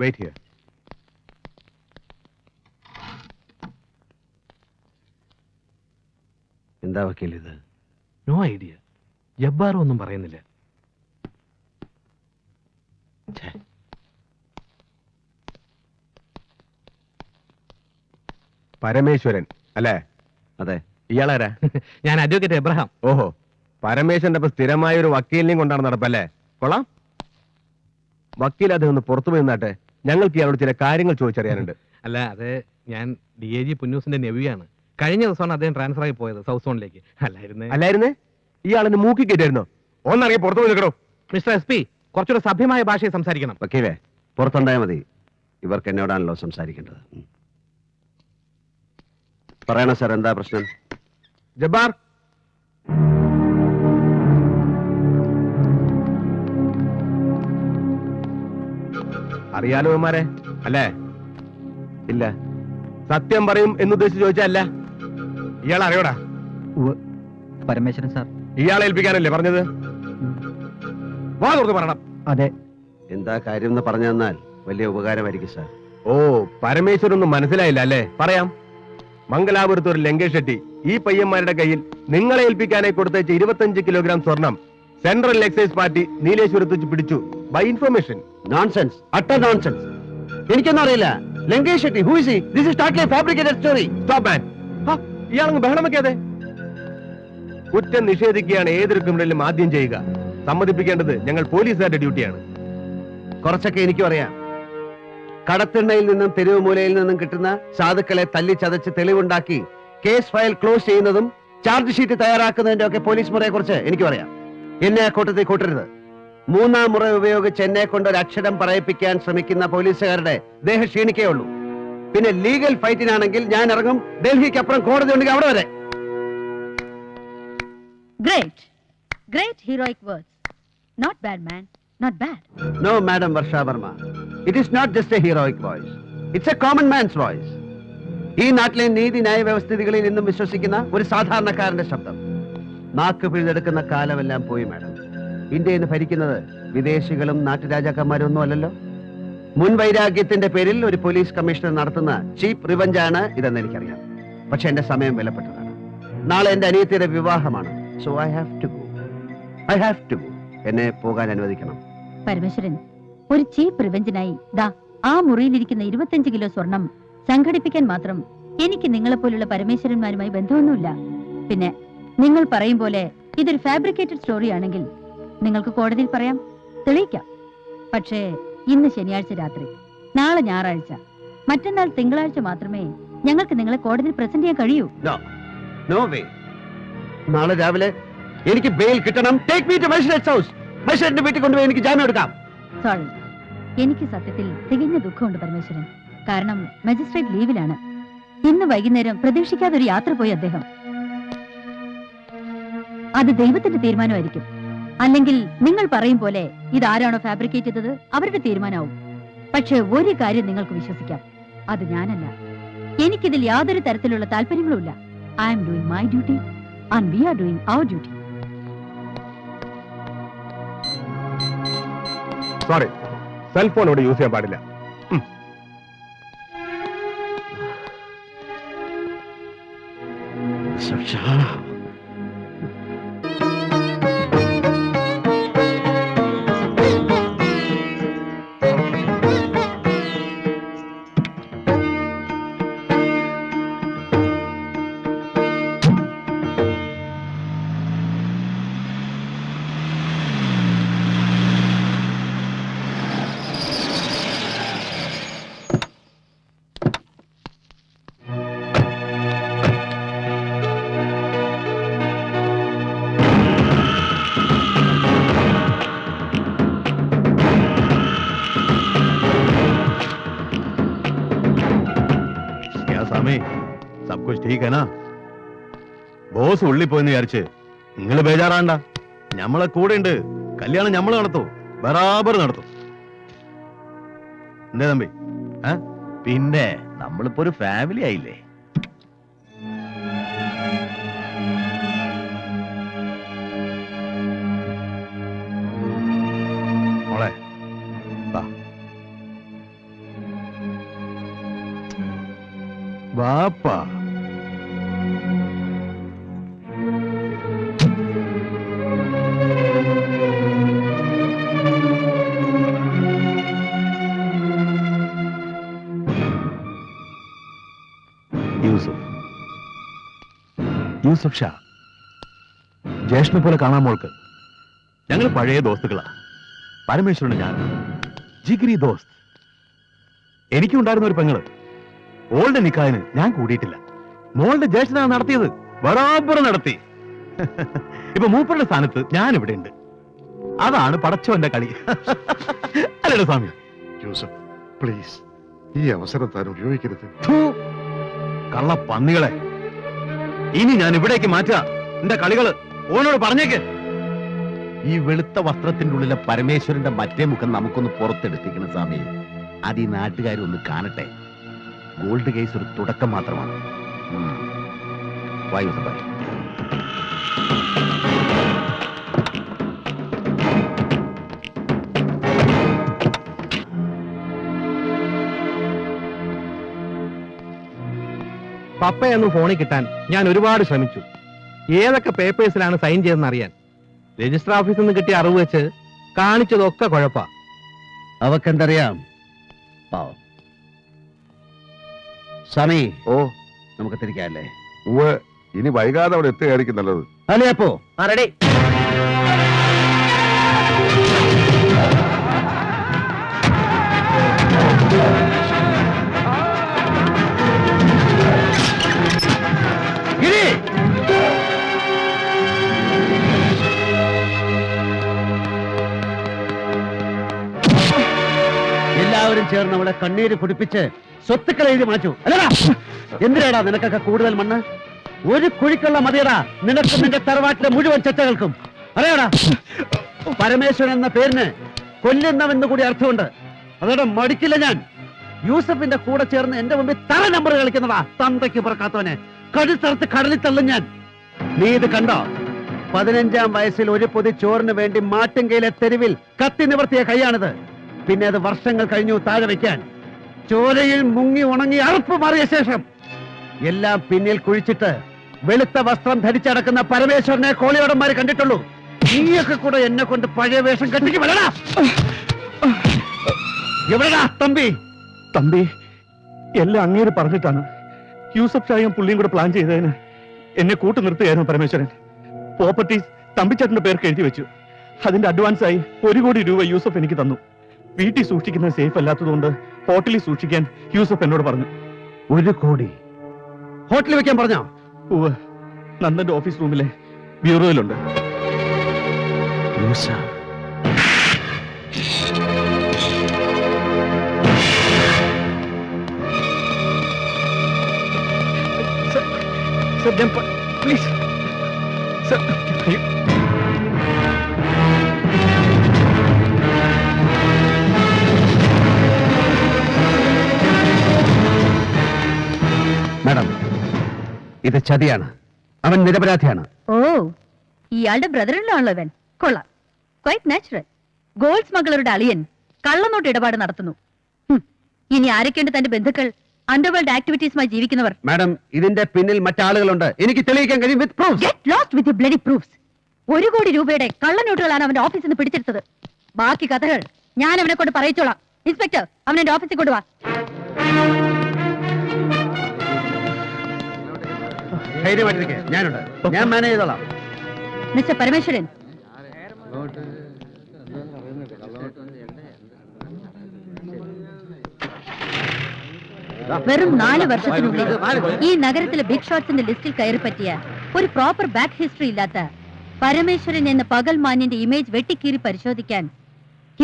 Wait here. എന്താ വക്കീൽ ഇത്? No idea. ജബ്ബാർ ഒന്നും പറയുന്നില്ല. പരമേശ്വരൻ അല്ലേ? അതെ. ഇയാളാരാ? ഞാൻ അഡ്വക്കേറ്റ് എബ്രഹാം. ഓഹോ, പരമേശ്വരന്റെ ഇപ്പൊ സ്ഥിരമായ ഒരു വക്കീലിനെയും കൊണ്ടാണ് നടപ്പല്ലേ? കൊള്ളാം. വക്കീൽ അദ്ദേഹം ഒന്ന് പുറത്തു പോയി നിന്നാട്ടെ, ഞങ്ങൾക്ക് ഇയാളോട് ചില കാര്യങ്ങൾ ചോദിച്ചറിയാനുണ്ട്. അല്ല, അത് ഞാൻ DIG പുന്നൂസിന്റെ നെവിയാണ്. കഴിഞ്ഞ ദിവസമാണ് അദ്ദേഹം ട്രാൻസ്ഫർ ആയി പോയത് സൗത്ത് സോണിലേക്ക്. അല്ലായിരുന്നേ? ഇയാളെന്നെ മൂക്കി കയറ്റായിരുന്നോ? ഒന്നറിയ പുറത്തു പോയി നിൽക്കണോ? മിസ്റ്റർ SP, കുറച്ചുകൂടെ സഭ്യമായ ഭാഷയിൽ സംസാരിക്കണം. വക്കീലേ, പുറത്തുണ്ടായാൽ മതി. ഇവർക്ക് എന്നോടാണല്ലോ സംസാരിക്കേണ്ടത്. പറയണ സാർ, എന്താ പ്രശ്നം? ജബ്ബാർ, അറിയാലോ ഇവന്മാരെ അല്ലേ? ഇല്ല. സത്യം പറയും എന്നുദ്ദേശിച്ച് ചോദിച്ചല്ല. ഇയാൾ അറിയോടാ? പരമേശ്വരൻ സാർ. ഇയാളെ ഏൽപ്പിക്കാനല്ലേ പറഞ്ഞത്? വാ തുറന്ന് പറയണം. അതെ. എന്താ കാര്യം എന്ന് പറഞ്ഞു തന്നാൽ വലിയ ഉപകാരമായിരിക്കും സാർ. ഓ, പരമേശ്വരൊന്നും മനസ്സിലായില്ല അല്ലേ? പറയാം. മംഗലാപുരത്ത് ഒരു ലങ്കേഷ് ഷെട്ടി ഈ പയ്യന്മാരുടെ കയ്യിൽ നിങ്ങളെ ഏൽപ്പിക്കാനായി കൊടുത്തയച്ച 25 കിലോഗ്രാം സ്വർണം സെൻട്രൽ എക്സൈസ് പാർട്ടി നീലേശ്വരത്ത് വെച്ച് പിടിച്ചു. By information. Nonsense, utter nonsense. എനിക്കൊന്നും അറിയില്ല. Lankesh Shetty, who is he? This is totally fabricated story. Stop man. ഇയാളങ്ങ് ബഹളം വെക്കാതെ. കുറ്റം നിഷേധിക്കുകയാണ് ഏതൊരു ക്രിമിനലും ആദ്യം ചെയ്യുക. സമ്മതിപ്പിക്കേണ്ടത് ഞങ്ങൾ പോലീസുകാരുടെ ഡ്യൂട്ടിയാണ്. കുറച്ചൊക്കെ എനിക്കും അറിയാം. കടത്തിണ്ണയിൽ നിന്നും തെരുവ് മൂലയിൽ നിന്നും കിട്ടുന്ന സാധുക്കളെ തല്ലി ചതച്ച് തെളിവുണ്ടാക്കി കേസ് ഫയൽ ക്ലോസ് ചെയ്യുന്നതും ചാർജ് ഷീറ്റ് തയ്യാറാക്കുന്നതിന്റെ ഒക്കെ പോലീസ് മുറയെ കുറിച്ച് എനിക്കും അറിയാം. എന്നെ ആ കൂട്ടത്തിൽ കൂട്ടരുത്. 3-ാം മുറ ഉപയോഗിച്ച് എന്നെ കൊണ്ട് ഒരു അക്ഷരം പറയിപ്പിക്കാൻ ശ്രമിക്കുന്ന പോലീസുകാരുടെ ദേഹം ക്ഷീണിക്കേ ഉള്ളൂ. പിന്നെ ലീഗൽ ഫൈറ്റിനാണെങ്കിൽ ഞാൻ ഇറങ്ങും. ഡൽഹിക്ക് അപ്പുറം കോടതി ഉണ്ടെങ്കിൽ അവിടെ വരെ. Great heroic words. Not bad, man. Not bad. No, Madam Varsha Verma. It is not just a heroic voice. It's a common man's voice. ഈ നാട്ടിലെ നീതി ന്യായ വ്യവസ്ഥിതികളിൽ നിന്നും വിശ്വസിക്കുന്ന ഒരു സാധാരണക്കാരന്റെ ശബ്ദം. നാക്ക് പിഴുതെടുക്കുന്ന കാലമെല്ലാം പോയി മാഡം. ഇന്ത്യയിൽ നിന്ന് ഭരിക്കുന്നത് വിദേശികളും നാട്ടുരാജാക്കന്മാരും ഒന്നും അല്ലല്ലോ. മുൻവൈരാഗ്യത്തിന്റെ പേരിൽ ഒരു പോലീസ് കമ്മീഷണർ നടത്തുന്ന ചീപ്പ് റിവഞ്ച് ആണ് ഇതെന്ന് എനിക്കറിയാം. പക്ഷെ എന്റെ സമയം വിലപ്പെട്ടതാണ്. നാളെ എന്റെ അനിയത്തിയുടെ വിവാഹമാണ്. So I have to go. എന്നെ പോകാൻ അനുവദിക്കണം. പരമേശ്വരൻ, ഒരു ചീപ്പ് റിവെഞ്ചിനായി ദാ ആ മുറിയിലിരിക്കുന്ന 25 കിലോ സ്വർണം സംഘടിപ്പിക്കാൻ മാത്രം എനിക്ക് നിങ്ങളെപ്പോലുള്ള പരമേശ്വരന്മാരുമായി ബന്ധമൊന്നുമില്ല. പിന്നെ നിങ്ങൾ പറയും പോലെ ഇതൊരു ഫാബ്രിക്കേറ്റഡ് സ്റ്റോറി ആണെങ്കിൽ നിങ്ങൾക്ക് കോടതിയിൽ പറയാം, തെളിയിക്കാം. പക്ഷേ ഇന്ന് ശനിയാഴ്ച രാത്രി, നാളെ ഞായറാഴ്ച, മറ്റന്നാൾ തിങ്കളാഴ്ച മാത്രമേ ഞങ്ങൾക്ക് നിങ്ങളെ കോടതിയിൽ പ്രസന്റ് ചെയ്യാൻ കഴിയൂ. No way. നാളെ രാവിലെ എനിക്ക് ബെയിൽ കിട്ടണം. Take me to magistrate's house. മജിസ്ട്രേറ്റിന്റെ വീട്ടിൽ കൊണ്ടുപോയി എനിക്ക് ജാമ്യം എടുക്കാം. സോറി, എനിക്ക് സത്യത്തിൽ തികഞ്ഞ ദുഃഖമുണ്ട് പരമേശ്വരൻ. കാരണം മജിസ്ട്രേറ്റ് ലീവിലാണ്. ഇന്ന് വൈകുന്നേരം പ്രതീക്ഷിക്കാതെ ഒരു യാത്ര പോയി അദ്ദേഹം. അത് ദൈവത്തിന്റെ തീരുമാനമായിരിക്കും. അല്ലെങ്കിൽ നിങ്ങൾ പറയും പോലെ ഇതാരാണോ ഫാബ്രിക്കേറ്റ് ചെയ്തത് അവരുടെ തീരുമാനമാവും. പക്ഷെ ഒരു കാര്യം നിങ്ങൾക്ക് വിശ്വസിക്കാം, അത് ഞാനല്ല. എനിക്കിതിൽ യാതൊരു തരത്തിലുള്ള താല്പര്യങ്ങളുമില്ല. I am doing my duty and we are doing our duty. Sorry, cellphone ഇവിടെ യൂസ് ചെയ്യാൻ പാടില്ല. सब कुछ ठीक है ना? ബോസ് ഉള്ളി പോയെന്ന് വിചാരിച്ച് നിങ്ങൾ ബേജാറാണ്ട. ഞമ്മളെ കൂടെ ഉണ്ട്. കല്യാണം ഞമ്മള് നടത്തും, ബറാബർ നടത്തും. എന്തേ തമ്പി? പിന്നെ നമ്മളിപ്പോ ഒരു ഫാമിലി ആയില്ലേ? മോളെ വാപ്പാ. യൂസഫ് ഷാ, ജ്യേഷ്ഠനെ പോലെ കാണാൻ മോൾക്ക്. ഞങ്ങൾ പഴയ ദോസ്തുക്കളാ. പരമേശ്വരന് ഞാൻ ജിഗിരി ദോസ്ത്. എനിക്കുണ്ടായിരുന്ന ഒരു പെങ്ങള്. ഓളുടെ നിക്കാഹിന് ഞാൻ കൂടിയിട്ടില്ല. മോളുടെ ജ്യേഷ്ഠനാണ് നടത്തിയത്. ബറാബർ നടത്തി. ഇപ്പൊ മൂപ്പരുടെ സ്ഥാനത്ത് ഞാൻ ഇവിടെ ഉണ്ട്. അതാണ് പടച്ചോന്റെ കളി. അല്ലല്ലോ സ്വാമി? ജോസഫ്, പ്ലീസ് ഈ അവസരം താൻ ഉപയോഗിക്കരുത്. ഥൂ, കള്ള പന്നികളെ. ഇനി ഞാൻ ഇവിടേക്ക് മാറ്റുക എന്റെ കളികള്. ഓനോട് പറഞ്ഞേക്ക്. ഈ വെളുത്ത വസ്ത്രത്തിന്റെ ഉള്ളിലെ പരമേശ്വരന്റെ മറ്റേ മുഖം നമുക്കൊന്ന് പുറത്തെടുപ്പിക്കണം സ്വാമി. അത് ഈ നാട്ടുകാരൊന്ന് കാണട്ടെ. ഗോൾഡ് കേസ് ഒരു തുടക്കം മാത്രമാണ്. വായു സഭ. പപ്പയൊന്ന് ഫോണിൽ കിട്ടാൻ ഞാൻ ഒരുപാട് ശ്രമിച്ചു. ഏതൊക്കെ പേപ്പേഴ്സിലാണ് സൈൻ ചെയ്തെന്ന് അറിയാൻ. രജിസ്റ്റർ ഓഫീസിൽ നിന്ന് കിട്ടിയ അറിവ് വെച്ച് കാണിച്ചതൊക്കെ കുഴപ്പാ. അവക്കെന്തറിയാം? പാവം. സ്വാമി, ഓ, നമുക്ക് തിരിക്കാല്ലേ? ഉവ്വ്, ഇനി വൈകാതെ അവിടെ എത്തുകയായിരിക്കും നല്ലത്. അല്ലേ അപ്പോ? റെഡി. എല്ലാവരും ചേർന്ന് അവളെ കണ്ണീര് കുടിപ്പിച്ച് സ്വത്തുക്കൾ എഴുതി മാറ്റൂ. അല്ലടാ, എന്തിനാടാ നിനക്കൊക്കെ കൂടുതൽ മണ്ണ്? ഒരു കുഴിക്കുള്ള മതിയടാ നിനക്കും നിന്റെ തറവാട്ടിലെ മുഴുവൻ ചച്ചകൾക്കും. അറിയാടാ, പരമേശ്വരൻ എന്ന പേരിന് കൊല്ലുന്നവെന്ന് കൂടി അർത്ഥമുണ്ട്. അതോടെ മടിക്കില്ല ഞാൻ. യൂസഫിന്റെ കൂടെ ചേർന്ന് എന്റെ മുമ്പിൽ തറ നമ്പർ കളിക്കുന്നതാ തന്തയ്ക്ക് പുറക്കാത്തവനെ. കടുത്തറുത്ത് കടലിൽ തള്ളും ഞാൻ. നീ ഇത് കണ്ടോ? 15-ാം വയസ്സിൽ ഒരു പൊതി ചോറിന് വേണ്ടി മാട്ടുങ്കയിലെ തെരുവിൽ കത്തി നിവർത്തിയ കൈയാണിത്. പിന്നെ അത് വർഷങ്ങൾ കഴിഞ്ഞു താഴെ വയ്ക്കാൻ. ചോരയിൽ മുങ്ങി ഉണങ്ങി അറുപ്പ് മാറിയ ശേഷം എല്ലാം പിന്നിൽ കുഴിച്ചിട്ട് വെളുത്ത വസ്ത്രം ധരിച്ചടക്കുന്ന പരമേശ്വരനെ കോളിയോടന്മാര് കണ്ടിട്ടുള്ളൂ. നീയൊക്കെ കൂടെ എന്നെ കൊണ്ട് പഴയ വേഷം കെട്ടിക്ക് വരടാ. എവിടെടാ തമ്പി? തമ്പി, എല്ലാം അങ്ങേര് പറഞ്ഞിട്ടാണ്. യൂസഫ് ഷായും പുള്ളിയും കൂടെ പ്ലാൻ ചെയ്തതിന് എന്നെ കൂട്ടു നിർത്തുകയായിരുന്നു പരമേശ്വരൻ. പ്രോപ്പർട്ടീസ് തമ്പിച്ചേട്ടന്റെ പേർക്ക് എഴുതി വെച്ചു. അതിന്റെ അഡ്വാൻസ് ആയി 1 കോടി രൂപ യൂസഫ് എനിക്ക് തന്നു. വീട്ടിൽ സൂക്ഷിക്കുന്നത് സേഫ് അല്ലാത്തതുകൊണ്ട് ഹോട്ടലിൽ സൂക്ഷിക്കാൻ യൂസഫ് എന്നോട് പറഞ്ഞു. 1 കോടി ഹോട്ടലിൽ വെക്കാൻ പറഞ്ഞോ? ഉവ്വ്, നന്ദന്റെ ഓഫീസ് റൂമിലെ ബ്യൂറോയിലുണ്ട്. Please sir. മാഡം, ഇത് ചതിയാണ്. അവൻ നിരപരാധിയാണ്. ഓ, ഇയാളുടെ ബ്രദറിലാണല്ലോ ഇവൻ. കൊള്ളാം, ക്വൈറ്റ് നാച്ചുറൽ. ഗോൾഡ് സ്മഗ്ലറുടെ അളിയൻ കള്ളനോട്ട് ഇടപാട് നടത്തുന്നു. ഇനി ആരൊക്കെയുണ്ട് തന്റെ ബന്ധുക്കൾ, അണ്ടർവേൾഡ് ആക്ടിവിറ്റീസുമായി ജീവിക്കുന്നവർ? മാഡം, ഇതിന്റെ പിന്നിൽ മറ്റാളുകളുണ്ട്. എനിക്ക് തെളിയിക്കാൻ കഴിയും. With proof. Get lost with your bloody proofs. 1 കോടി രൂപയുടെ കള്ളനോട്ടുകളാണ് അവന്റെ ഓഫീസിൽ നിന്ന് പിടിച്ചെടുത്തത്. ബാക്കി കഥകൾ ഞാൻ അവനെ കൊണ്ട് പറയിച്ചോളാം. ഇൻസ്പെക്ടർ, അവൻ എന്റെ ഓഫീസിൽ കൊണ്ടുവാ. ധൈര്യമായിട്ടിരിക്കെ, ഞാനുണ്ട്. ഞാൻ മാനേജ് ചെയ്തോളാം. മിസ്റ്റർ പരമേശ്വരൻ, വെറും 4 വർഷത്തിനുള്ളിൽ ഈ നഗരത്തിലെ ബിഗ് ഷോട്ട്സിന്റെ ലിസ്റ്റിൽ കയറി പറ്റിയ ഒരു പ്രോപ്പർ ബാക്ക് ഹിസ്റ്ററി ഇല്ലാത്ത പരമേശ്വരൻ എന്ന പകൽ മാന്യന്റെ ഇമേജ് വെട്ടിക്കീറി പരിശോധിക്കാൻ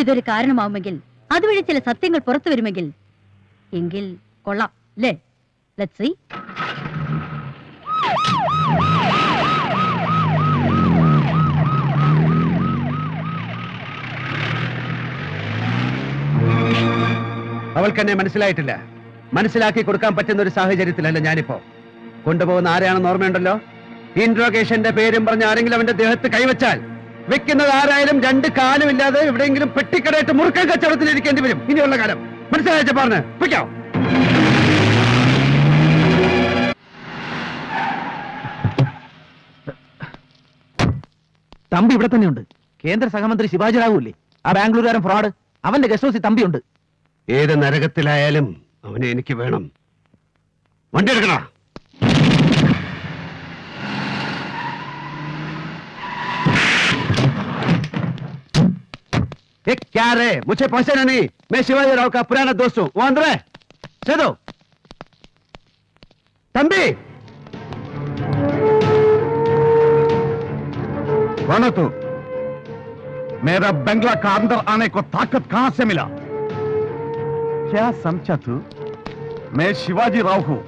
ഇതൊരു കാരണമാവുമെങ്കിൽ, അതുവഴി ചില സത്യങ്ങൾ പുറത്തു വരുമെങ്കിൽ എങ്കിൽ കൊള്ളാം അല്ലേ? Let's see. അവൾക്ക് എന്നെ മനസ്സിലായിട്ടില്ല. മനസ്സിലാക്കി കൊടുക്കാൻ പറ്റുന്ന ഒരു സാഹചര്യത്തിലല്ല ഞാനിപ്പോ. കൊണ്ടുപോകുന്ന ആരെയാണെന്ന് ഓർമ്മയുണ്ടല്ലോ? ഇൻട്രോഗേഷന്റെ പേരും പറഞ്ഞ് ആരെങ്കിലും അവന്റെ ദേഹത്ത് കൈവച്ചാൽ വെക്കുന്നത് ആരായാലും 2 കാലും ഇല്ലാതെ എവിടെയെങ്കിലും പെട്ടിക്കടയിട്ട് മുറുക്കൻ കച്ചവടത്തിൽ ഇരിക്കേണ്ടി വരും ഇനിയുള്ള കാലം. മനസ്സിലായ പറഞ്ഞ് വെക്കാം. തമ്പി ഇവിടെ തന്നെയുണ്ട്. കേന്ദ്ര സഹമന്ത്രി ശിവാജി റാവു ഇല്ലേ, ആ ബാംഗ്ലൂരുകാരൻ ഫ്രോഡ്, അവന്റെ ഗസ്റ്റ് ഹൗസിൽ തമ്പിയുണ്ട്. ഏത് നരകത്തിലായാലും അവനെ എനിക്ക് വേണം. വണ്ടി എടുക്കണ. क्या रे, मुझे पहचाना नहीं? मैं शिवाजी राव का पुराना दोस्त हूँ. वो अंदर है. चलो तंबी. कौन है तू? मेरा बंगला का अंदर आने को ताकत कहां से मिला? क्या समझा तू? मैं शिवाजी राव हूं,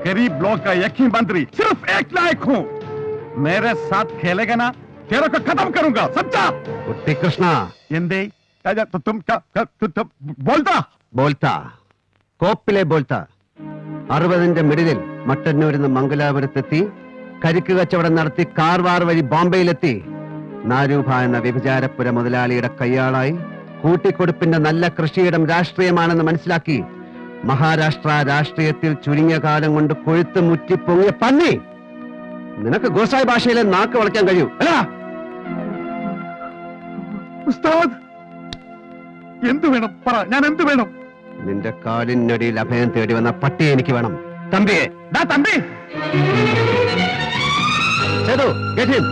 गरीब ब्लॉक का एक ही मंत्री, सिर्फ एक लायक हूं. मेरे साथ खेलेगा ना, तेरे को खत्म करूंगा, समझा? कुट्टी कृष्णा. എന്തേ तुम बोलता ബോൾത്ത കോപ്പിലെ ബോൾത്ത 60ന്റെ മിഡിലിൽ മട്ടന്നൂരിൽ നിന്ന് മംഗലാപുരത്തെത്തി കരിക്ക് കച്ചവടം നടത്തി കാർവാർ വഴി ബോംബെയിലെത്തി നാരൂഭ എന്ന വ്യഭിചാരപ്പുര മുതലാളിയുടെ കയ്യാളായി കൂട്ടിക്കൊടുപ്പിന്റെ നല്ല കൃഷിയിടം രാഷ്ട്രീയമാണെന്ന് മനസ്സിലാക്കി മഹാരാഷ്ട്ര രാഷ്ട്രീയത്തിൽ ചുരുങ്ങിയ കാലം കൊണ്ട് കൊഴുത്ത് മുറ്റി പൊങ്ങിയ പന്നി. നിനക്ക് ഗോസായി ഭാഷയിലെ നാക്ക് വളയ്ക്കാൻ കഴിയൂ അല്ല? ഉസ്താദ് എന്തു വേണം പറ, ഞാൻ എന്തു വേണം? നിന്റെ കാലിനടിയിൽ അഭയം തേടി വന്ന പട്ടി എനിക്ക് വേണം. തമ്പിയെ തമ്പി ഗെറ്റ് ഹിം.